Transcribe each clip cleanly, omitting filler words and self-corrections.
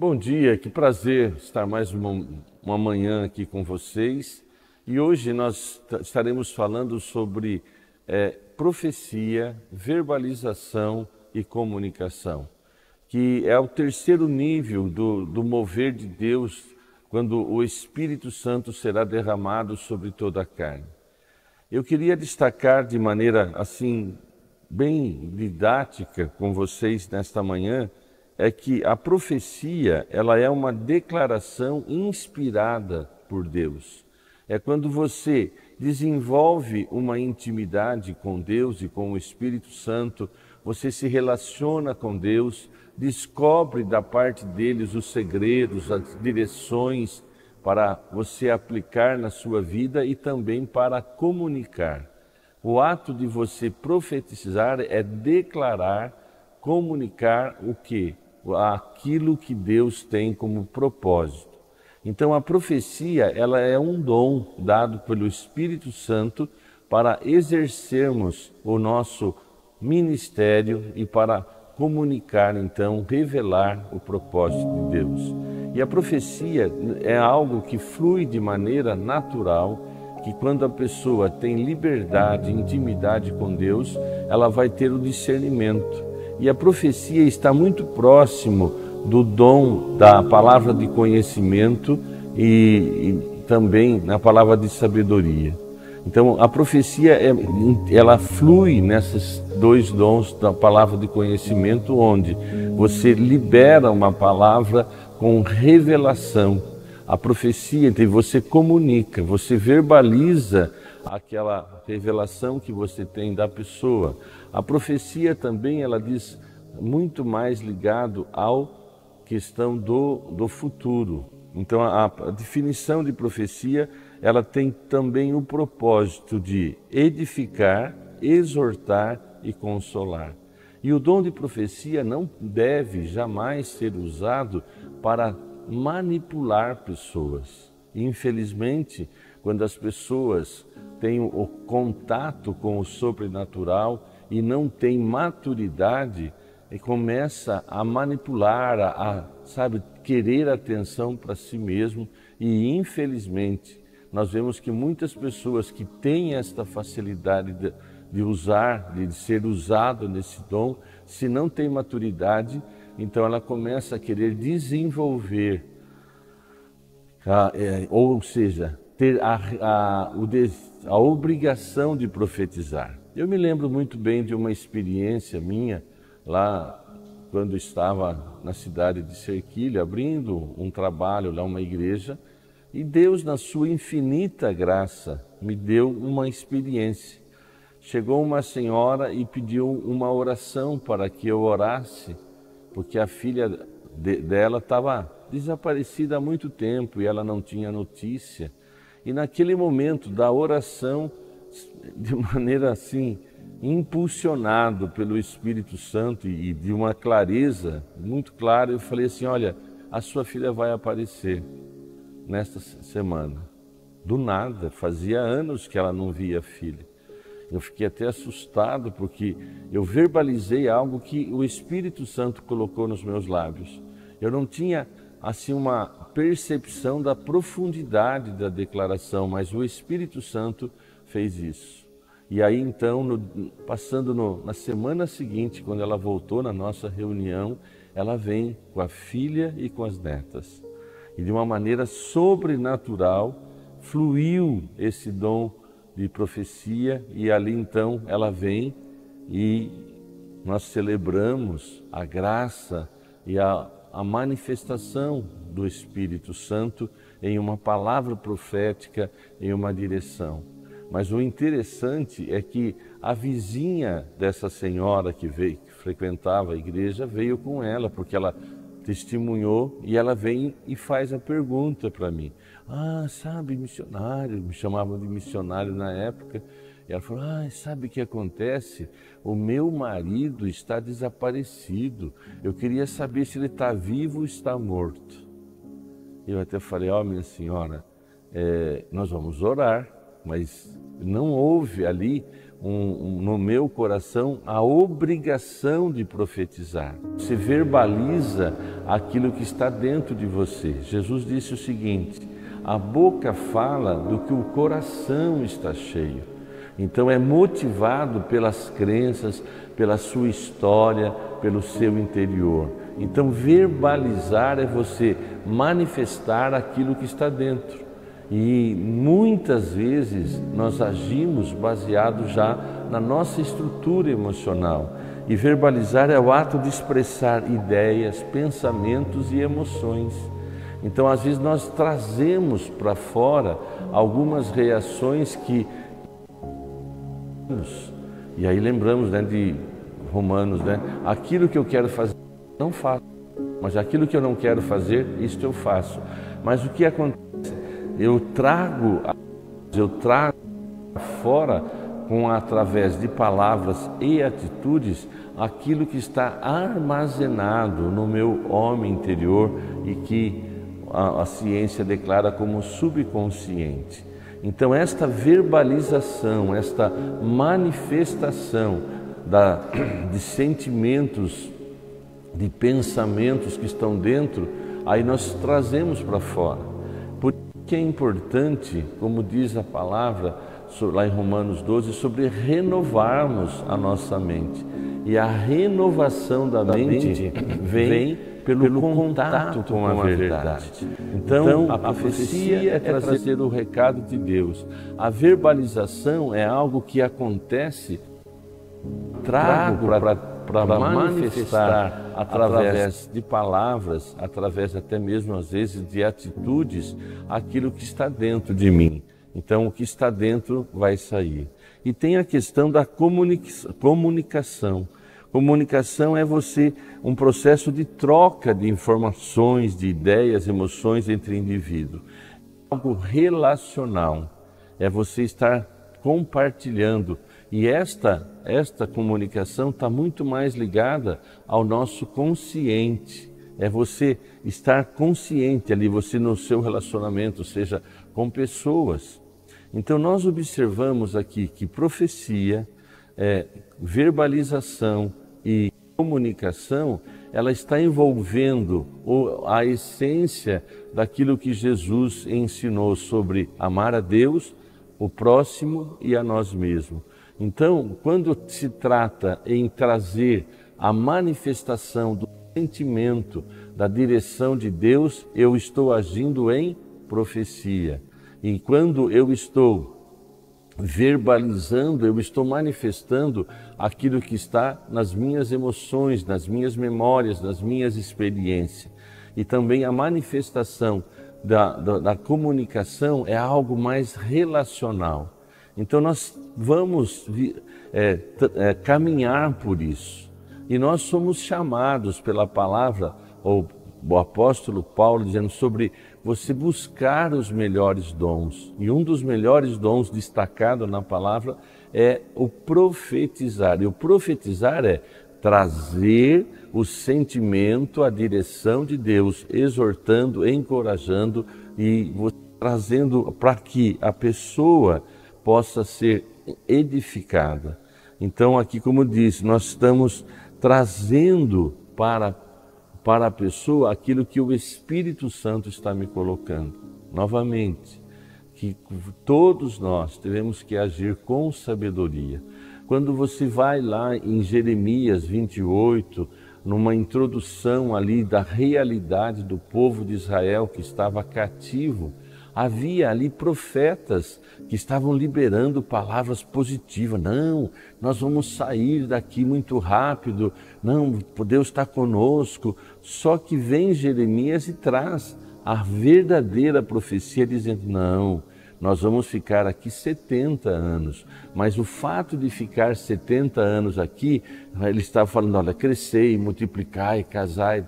Bom dia, que prazer estar mais uma manhã aqui com vocês. E hoje nós estaremos falando sobre profecia, verbalização e comunicação, que é o terceiro nível do mover de Deus, quando o Espírito Santo será derramado sobre toda a carne. Eu queria destacar de maneira assim, bem didática com vocês nesta manhã, é que a profecia, ela é uma declaração inspirada por Deus. É quando você desenvolve uma intimidade com Deus e com o Espírito Santo, você se relaciona com Deus, descobre da parte deles os segredos, as direções para você aplicar na sua vida e também para comunicar. O ato de você profetizar é declarar, comunicar o quê? Aquilo que Deus tem como propósito. Então a profecia, ela é um dom dado pelo Espírito Santo para exercermos o nosso ministério e para comunicar, então, revelar o propósito de Deus. E a profecia é algo que flui de maneira natural, que quando a pessoa tem liberdade, intimidade com Deus, ela vai ter o discernimento. E a profecia está muito próximo do dom da palavra de conhecimento e também na palavra de sabedoria. Então, a profecia, ela flui nesses dois dons da palavra de conhecimento, onde você libera uma palavra com revelação. A profecia, então, você comunica, você verbaliza aquela revelação que você tem da pessoa. A profecia também, ela diz muito mais ligado à questão do futuro. Então, a definição de profecia, ela tem também o propósito de edificar, exortar e consolar. E o dom de profecia não deve jamais ser usado para manipular pessoas. Infelizmente, quando as pessoas têm o contato com o sobrenatural e não têm maturidade, e começa a manipular, sabe, querer atenção para si mesmo. E infelizmente nós vemos que muitas pessoas que têm esta facilidade de usar, de ser usado nesse dom, se não tem maturidade, então ela começa a querer desenvolver, ou seja, ter a obrigação de profetizar. Eu me lembro muito bem de uma experiência minha, lá quando estava na cidade de Serquilho, abrindo um trabalho lá, uma igreja, e Deus, na sua infinita graça, me deu uma experiência. Chegou uma senhora e pediu uma oração para que eu orasse, porque a filha dela estava desaparecida há muito tempo e ela não tinha notícia. E naquele momento da oração, de maneira assim, impulsionado pelo Espírito Santo e de uma clareza muito clara, eu falei assim: olha, a sua filha vai aparecer nesta semana. Do nada, fazia anos que ela não via a filha. Eu fiquei até assustado porque eu verbalizei algo que o Espírito Santo colocou nos meus lábios. Eu não tinha assim uma percepção da profundidade da declaração, mas o Espírito Santo fez isso. E aí então, na semana seguinte, quando ela voltou na nossa reunião, ela vem com a filha e com as netas. E de uma maneira sobrenatural, fluiu esse dom de profecia, e ali então ela vem e nós celebramos a graça e a manifestação do Espírito Santo em uma palavra profética, em uma direção. Mas o interessante é que a vizinha dessa senhora que frequentava a igreja, veio com ela, porque ela testemunhou, e ela vem e faz a pergunta para mim. Sabe, missionário, me chamavam de missionário na época, e ela falou: sabe o que acontece? O meu marido está desaparecido, eu queria saber se ele está vivo ou está morto. Eu até falei: minha senhora, nós vamos orar, mas não houve ali no meu coração a obrigação de profetizar. Você verbaliza aquilo que está dentro de você. Jesus disse o seguinte: a boca fala do que o coração está cheio. Então é motivado pelas crenças, pela sua história, pelo seu interior. Então verbalizar é você manifestar aquilo que está dentro. E muitas vezes nós agimos baseado já na nossa estrutura emocional. E verbalizar é o ato de expressar ideias, pensamentos e emoções. Então, às vezes, nós trazemos para fora algumas reações que... E aí lembramos, né, de Romanos, né? Aquilo que eu quero fazer, não faço. Mas aquilo que eu não quero fazer, isto eu faço. Mas o que acontece? Eu trago fora, através de palavras e atitudes, aquilo que está armazenado no meu homem interior e que a ciência declara como subconsciente. Então esta verbalização, esta manifestação de sentimentos, de pensamentos que estão dentro, aí nós trazemos para fora. Por isso que é importante, como diz a palavra lá em Romanos 12, sobre renovarmos a nossa mente. E a renovação da mente vem pelo contato com a verdade. Então, a profecia é trazer o recado de Deus. A verbalização é algo que acontece, trago para manifestar através de palavras, através até mesmo às vezes de atitudes, aquilo que está dentro de mim. Então, o que está dentro vai sair. E tem a questão da comunicação. Comunicação é um processo de troca de informações, de ideias, emoções entre indivíduos. Algo relacional. É você estar compartilhando. E esta comunicação está muito mais ligada ao nosso consciente. É você estar consciente ali, você no seu relacionamento, seja com pessoas. Então nós observamos aqui que profecia, verbalização e comunicação, ela está envolvendo a essência daquilo que Jesus ensinou sobre amar a Deus, o próximo e a nós mesmos. Então, quando se trata em trazer a manifestação do sentimento, da direção de Deus, eu estou agindo em profecia. E quando eu estou verbalizando, eu estou manifestando aquilo que está nas minhas emoções, nas minhas memórias, nas minhas experiências. E também a manifestação da comunicação é algo mais relacional. Então nós vamos caminhar por isso. E nós somos chamados pela palavra, ou o apóstolo Paulo dizendo sobre você buscar os melhores dons. E um dos melhores dons destacado na palavra é o profetizar. E o profetizar é trazer o sentimento, a direção de Deus, exortando, encorajando e trazendo para que a pessoa possa ser edificada. Então aqui, como disse, nós estamos trazendo para a pessoa aquilo que o Espírito Santo está me colocando. Novamente, que todos nós devemos que agir com sabedoria. Quando você vai lá em Jeremias 28, numa introdução ali da realidade do povo de Israel que estava cativo, havia ali profetas que estavam liberando palavras positivas. Não, nós vamos sair daqui muito rápido. Não, Deus está conosco. Só que vem Jeremias e traz a verdadeira profecia dizendo, não, nós vamos ficar aqui 70 anos. Mas o fato de ficar 70 anos aqui, ele estava falando, olha, crescei, multiplicai, casai,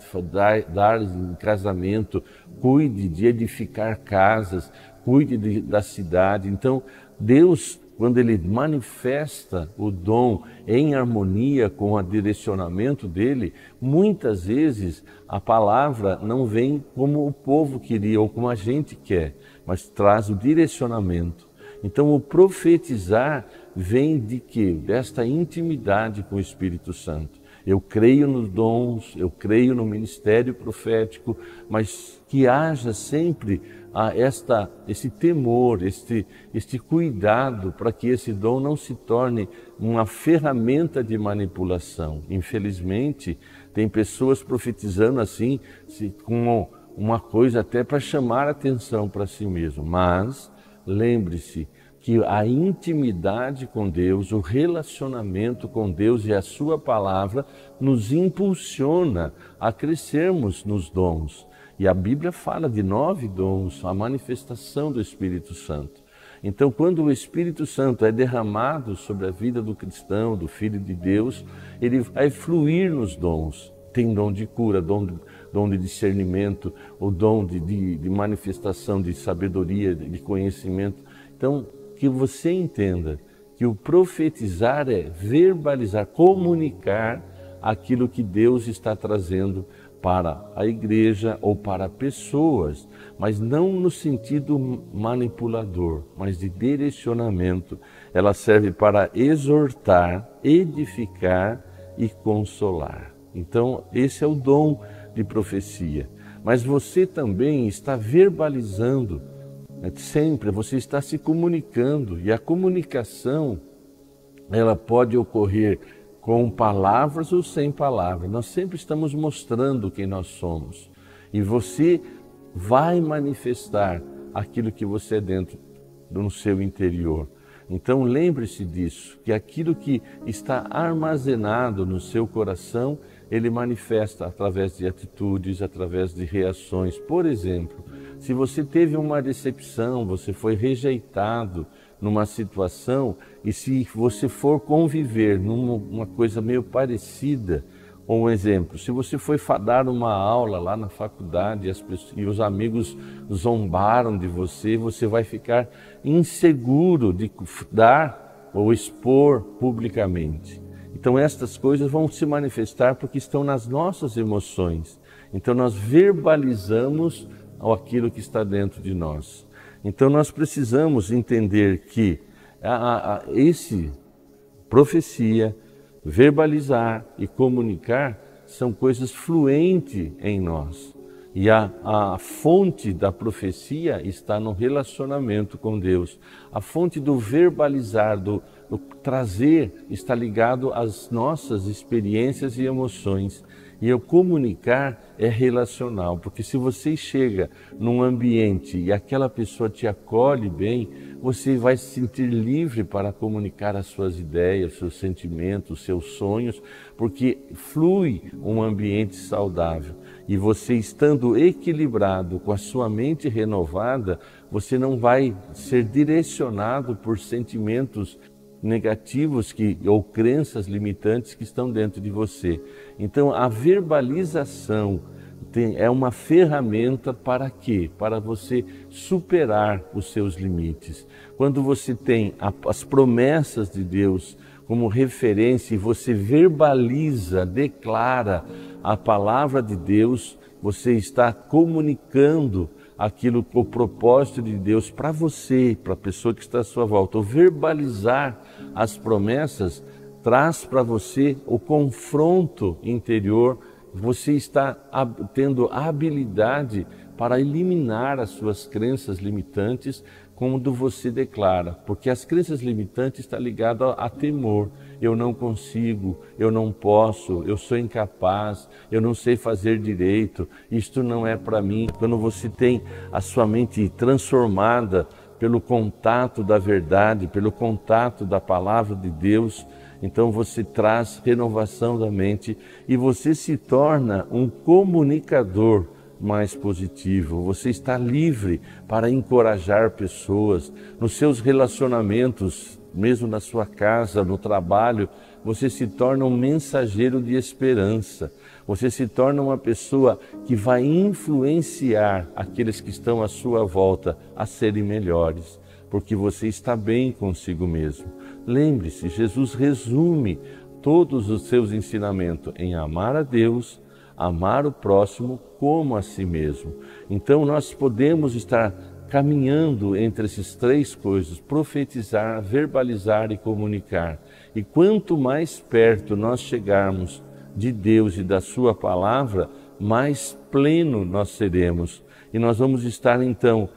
dar em casamento, cuide de edificar casas, cuide da cidade. Então, Deus, quando Ele manifesta o dom em harmonia com o direcionamento dEle, muitas vezes a palavra não vem como o povo queria ou como a gente quer, mas traz o direcionamento. Então, o profetizar vem de quê? Desta intimidade com o Espírito Santo. Eu creio nos dons, eu creio no ministério profético, mas que haja sempre esse temor, este cuidado para que esse dom não se torne uma ferramenta de manipulação. Infelizmente, tem pessoas profetizando assim, com uma coisa até para chamar a atenção para si mesmo. Mas lembre-se que a intimidade com Deus, o relacionamento com Deus e a sua palavra nos impulsiona a crescermos nos dons. E a Bíblia fala de 9 dons, a manifestação do Espírito Santo. Então, quando o Espírito Santo é derramado sobre a vida do cristão, do Filho de Deus, ele vai fluir nos dons. Tem dom de cura, dom de discernimento, o dom de manifestação de sabedoria, de conhecimento. Então, que você entenda que o profetizar é verbalizar, comunicar aquilo que Deus está trazendo para a igreja ou para pessoas, mas não no sentido manipulador, mas de direcionamento. Ela serve para exortar, edificar e consolar. Então, esse é o dom de profecia. Mas você também está verbalizando, sempre você está se comunicando, e a comunicação ela pode ocorrer com palavras ou sem palavras. Nós sempre estamos mostrando quem nós somos, e você vai manifestar aquilo que você é dentro do seu interior. Então lembre-se disso, que aquilo que está armazenado no seu coração, ele manifesta através de atitudes, através de reações. Por exemplo, se você teve uma decepção, você foi rejeitado numa situação, e se você for conviver numa coisa meio parecida, um exemplo, se você foi dar uma aula lá na faculdade e os amigos zombaram de você, você vai ficar inseguro de dar ou expor publicamente. Então estas coisas vão se manifestar porque estão nas nossas emoções. Então nós verbalizamos aquilo que está dentro de nós. Então nós precisamos entender que profecia, verbalizar e comunicar são coisas fluentes em nós. E a fonte da profecia está no relacionamento com Deus. A fonte do verbalizar, do trazer, está ligado às nossas experiências e emoções. E o comunicar é relacional, porque se você chega num ambiente e aquela pessoa te acolhe bem, você vai se sentir livre para comunicar as suas ideias, seus sentimentos, seus sonhos, porque flui um ambiente saudável. E você estando equilibrado, com a sua mente renovada, você não vai ser direcionado por sentimentos negativos ou crenças limitantes que estão dentro de você. Então a verbalização é uma ferramenta para quê? Para você superar os seus limites. Quando você tem as promessas de Deus como referência e você verbaliza, declara a palavra de Deus, você está comunicando aquilo, o propósito de Deus para você, para a pessoa que está à sua volta. O verbalizar as promessas traz para você o confronto interior. Você está tendo a habilidade para eliminar as suas crenças limitantes quando você declara, porque as crenças limitantes estão ligadas a temor. Eu não consigo, eu não posso, eu sou incapaz, eu não sei fazer direito, isto não é para mim. Quando você tem a sua mente transformada pelo contato da verdade, pelo contato da palavra de Deus, então você traz renovação da mente e você se torna um comunicador mais positivo. Você está livre para encorajar pessoas nos seus relacionamentos, mesmo na sua casa, no trabalho. Você se torna um mensageiro de esperança. Você se torna uma pessoa que vai influenciar aqueles que estão à sua volta a serem melhores, porque você está bem consigo mesmo. Lembre-se, Jesus resume todos os seus ensinamentos em amar a Deus, amar o próximo como a si mesmo. Então nós podemos estar caminhando entre essas três coisas: profetizar, verbalizar e comunicar. E quanto mais perto nós chegarmos de Deus e da sua palavra, mais pleno nós seremos. E nós vamos estar então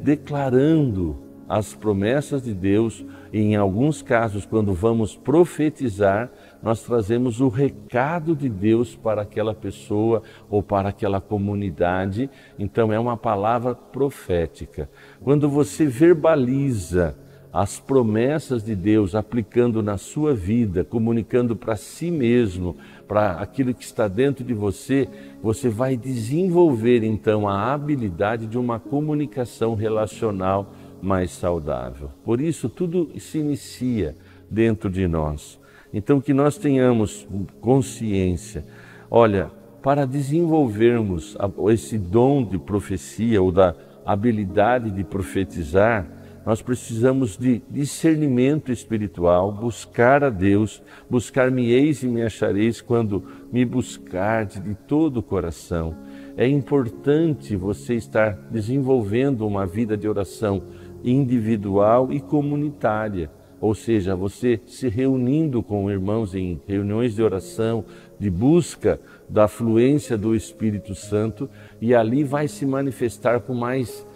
declarando as promessas de Deus, e em alguns casos, quando vamos profetizar, nós trazemos o recado de Deus para aquela pessoa ou para aquela comunidade. Então é uma palavra profética. Quando você verbaliza as promessas de Deus, aplicando na sua vida, comunicando para si mesmo, para aquilo que está dentro de você, você vai desenvolver então a habilidade de uma comunicação relacional mais saudável. Por isso, tudo se inicia dentro de nós. Então, que nós tenhamos consciência. Olha, para desenvolvermos esse dom de profecia ou da habilidade de profetizar, nós precisamos de discernimento espiritual, buscar a Deus, buscar-me-eis e me achareis quando me buscardes de todo o coração. É importante você estar desenvolvendo uma vida de oração individual e comunitária, ou seja, você se reunindo com irmãos em reuniões de oração, de busca da fluência do Espírito Santo, e ali vai se manifestar com mais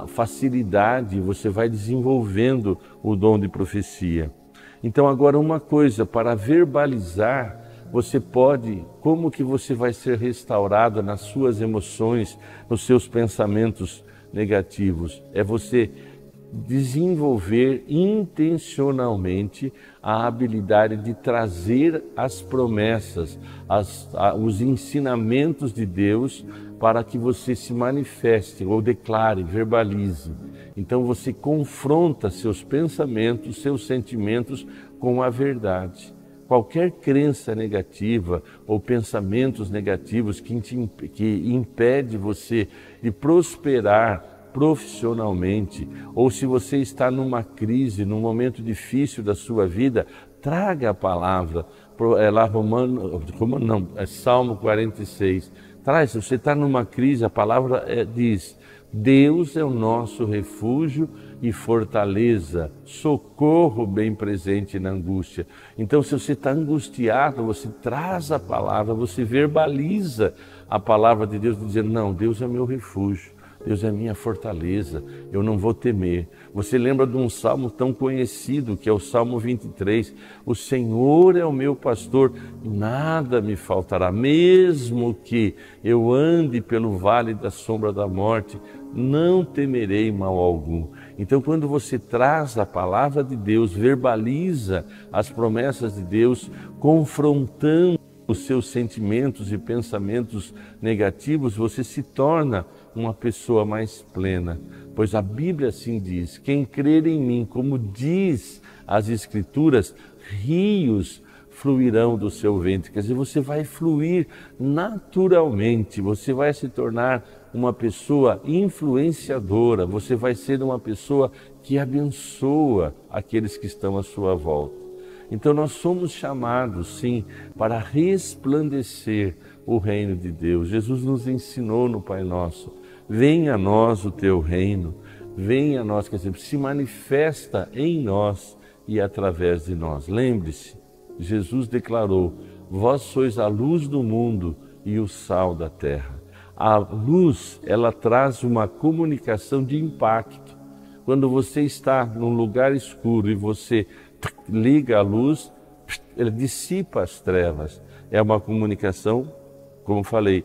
facilidade, você vai desenvolvendo o dom de profecia. Então agora uma coisa, para verbalizar, você pode, como que você vai ser restaurado nas suas emoções, nos seus pensamentos negativos? É você desenvolver intencionalmente a habilidade de trazer as promessas, os ensinamentos de Deus para que você se manifeste ou declare, verbalize. Então você confronta seus pensamentos, seus sentimentos com a verdade. Qualquer crença negativa ou pensamentos negativos que impede você de prosperar profissionalmente, ou se você está numa crise, num momento difícil da sua vida, traga a palavra. Salmo 46. Traz, se você está numa crise, a palavra diz: Deus é o nosso refúgio e fortaleza, socorro bem presente na angústia. Então, se você está angustiado, você traz a palavra, você verbaliza a palavra de Deus, dizendo: não, Deus é meu refúgio, Deus é minha fortaleza, eu não vou temer. Você lembra de um salmo tão conhecido, que é o Salmo 23. O Senhor é o meu pastor, nada me faltará. Mesmo que eu ande pelo vale da sombra da morte, não temerei mal algum. Então, quando você traz a palavra de Deus, verbaliza as promessas de Deus, confrontando os seus sentimentos e pensamentos negativos, você se torna uma pessoa mais plena, pois a Bíblia assim diz: quem crer em mim, como diz as Escrituras, rios fluirão do seu ventre. Quer dizer, você vai fluir naturalmente, você vai se tornar uma pessoa influenciadora, você vai ser uma pessoa que abençoa aqueles que estão à sua volta. Então nós somos chamados, sim, para resplandecer o reino de Deus. Jesus nos ensinou no Pai Nosso: venha a nós o teu reino, venha a nós, quer dizer, se manifesta em nós e através de nós. Lembre-se, Jesus declarou: vós sois a luz do mundo e o sal da terra. A luz, ela traz uma comunicação de impacto. Quando você está num lugar escuro e você liga a luz, ela dissipa as trevas. É uma comunicação, como falei,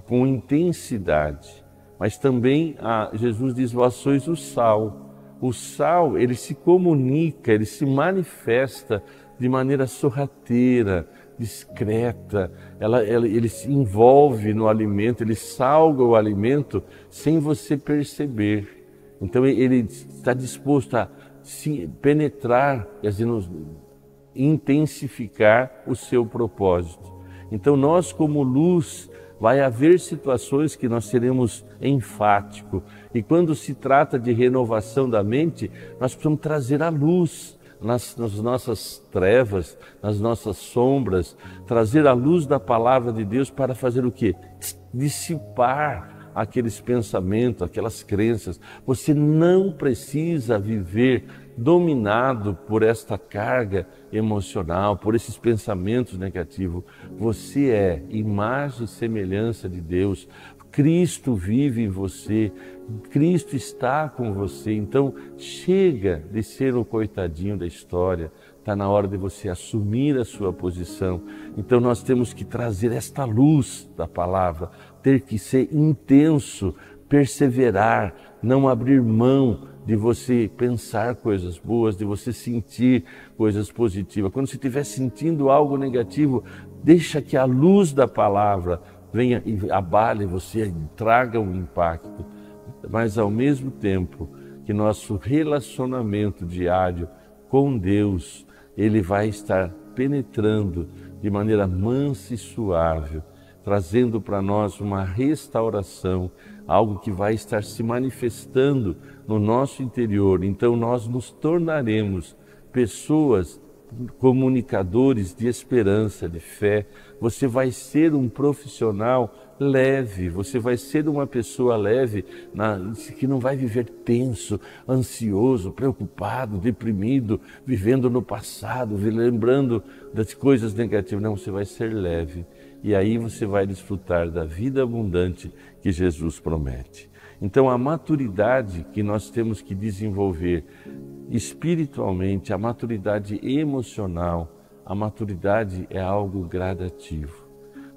com intensidade. Mas também Jesus diz: vós sois o sal. O sal, ele se comunica, ele se manifesta de maneira sorrateira, discreta. Ele se envolve no alimento, ele salga o alimento sem você perceber. Então ele está disposto a penetrar, quer dizer, intensificar o seu propósito. Então nós, como luz, vai haver situações que nós seremos enfáticos. E quando se trata de renovação da mente, nós precisamos trazer a luz nas nossas trevas, nas nossas sombras, trazer a luz da palavra de Deus para fazer o quê? Dissipar aqueles pensamentos, aquelas crenças. Você não precisa viver dominado por esta carga emocional, por esses pensamentos negativos. Você é imagem e semelhança de Deus. Cristo vive em você, Cristo está com você. Então chega de ser o coitadinho da história. Está na hora de você assumir a sua posição. Então nós temos que trazer esta luz da palavra, ter que ser intenso, perseverar, não abrir mão de você pensar coisas boas, de você sentir coisas positivas. Quando você estiver sentindo algo negativo, deixa que a luz da palavra venha e abale você, traga um impacto. Mas ao mesmo tempo que nosso relacionamento diário com Deus, Ele vai estar penetrando de maneira mansa e suave, trazendo para nós uma restauração, algo que vai estar se manifestando no nosso interior. Então nós nos tornaremos pessoas, comunicadores de esperança, de fé. Você vai ser um profissional leve, você vai ser uma pessoa leve, que não vai viver tenso, ansioso, preocupado, deprimido, vivendo no passado, lembrando das coisas negativas. Não, você vai ser leve. E aí você vai desfrutar da vida abundante que Jesus promete. Então a maturidade que nós temos que desenvolver espiritualmente, a maturidade emocional, a maturidade é algo gradativo.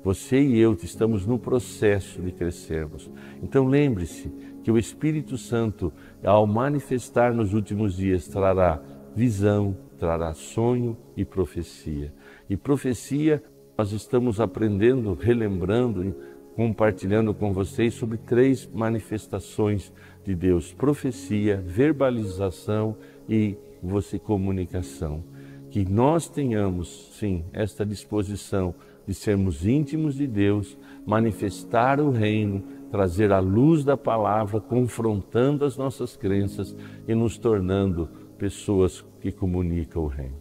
Você e eu estamos no processo de crescermos. Então lembre-se que o Espírito Santo, ao manifestar nos últimos dias, trará visão, trará sonho e profecia. E profecia, nós estamos aprendendo, relembrando, compartilhando com vocês sobre 3 manifestações de Deus: profecia, verbalização e comunicação. Que nós tenhamos, sim, esta disposição de sermos íntimos de Deus, manifestar o reino, trazer a luz da palavra, confrontando as nossas crenças e nos tornando pessoas que comunicam o reino.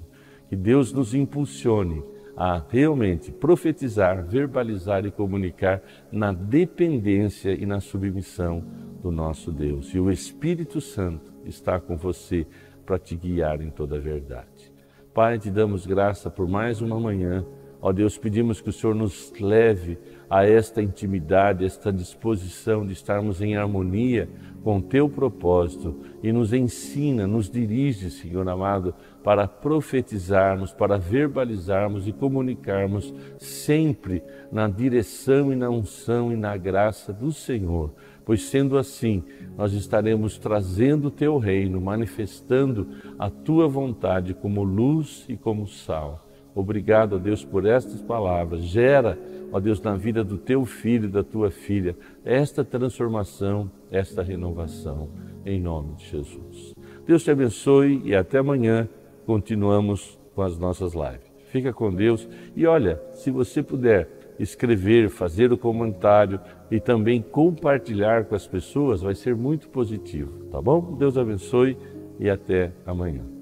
Que Deus nos impulsione a realmente profetizar, verbalizar e comunicar na dependência e na submissão do nosso Deus. E o Espírito Santo está com você para te guiar em toda a verdade. Pai, te damos graça por mais uma manhã. Ó Deus, pedimos que o Senhor nos leve a esta intimidade, esta disposição de estarmos em harmonia com o Teu propósito e nos ensina, nos dirige, Senhor amado, para profetizarmos, para verbalizarmos e comunicarmos sempre na direção e na unção e na graça do Senhor. Pois sendo assim, nós estaremos trazendo o Teu reino, manifestando a Tua vontade como luz e como sal. Obrigado, ó Deus, por estas palavras. Gera, ó Deus, na vida do Teu filho e da Tua filha, esta transformação, esta renovação, em nome de Jesus. Deus te abençoe e até amanhã continuamos com as nossas lives. Fica com Deus e olha, se você puder escrever, fazer o comentário e também compartilhar com as pessoas, vai ser muito positivo, tá bom? Deus abençoe e até amanhã.